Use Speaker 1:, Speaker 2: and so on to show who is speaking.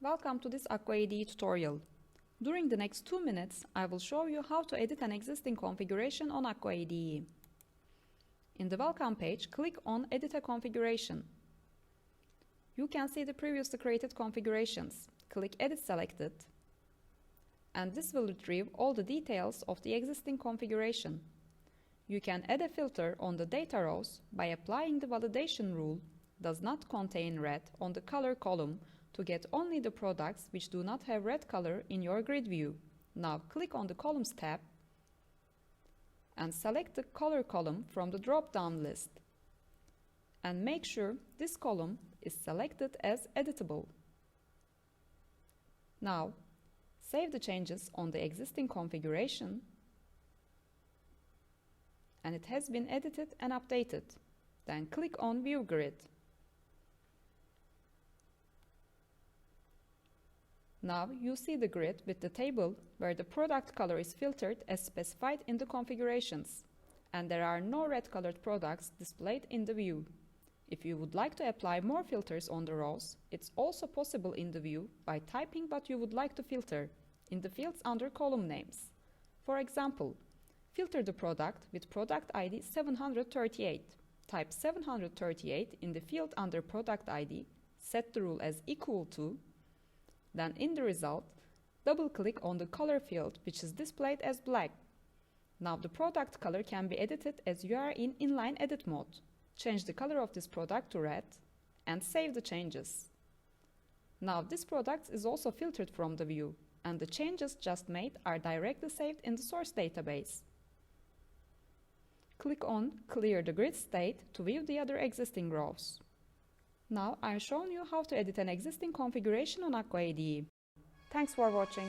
Speaker 1: Welcome to this accoADE tutorial. During the next 2 minutes, I will show you how to edit an existing configuration on accoADE. In the Welcome page, click on Edit a Configuration. You can see the previously created configurations. Click Edit Selected, and this will retrieve all the details of the existing configuration. You can add a filter on the data rows by applying the validation rule does not contain red on the color column to get only the products which do not have red color in your grid view. Now click on the Columns tab and select the color column from the drop-down list. And make sure this column is selected as editable. Now, save the changes on the existing configuration, and it has been edited and updated. Then click on View Grid. Now you see the grid with the table where the product color is filtered as specified in the configurations, and there are no red colored products displayed in the view. If you would like to apply more filters on the rows, it's also possible in the view by typing what you would like to filter in the fields under column names. For example, filter the product with product ID 738. Type 738 in the field under product ID, set the rule as equal to, then in the result, double-click on the color field which is displayed as black. Now the product color can be edited as you are in inline edit mode. Change the color of this product to red and save the changes. Now this product is also filtered from the view, and the changes just made are directly saved in the source database. Click on Clear the Grid State to view the other existing rows. Now I've shown you how to edit an existing configuration on accoADE. Thanks for watching.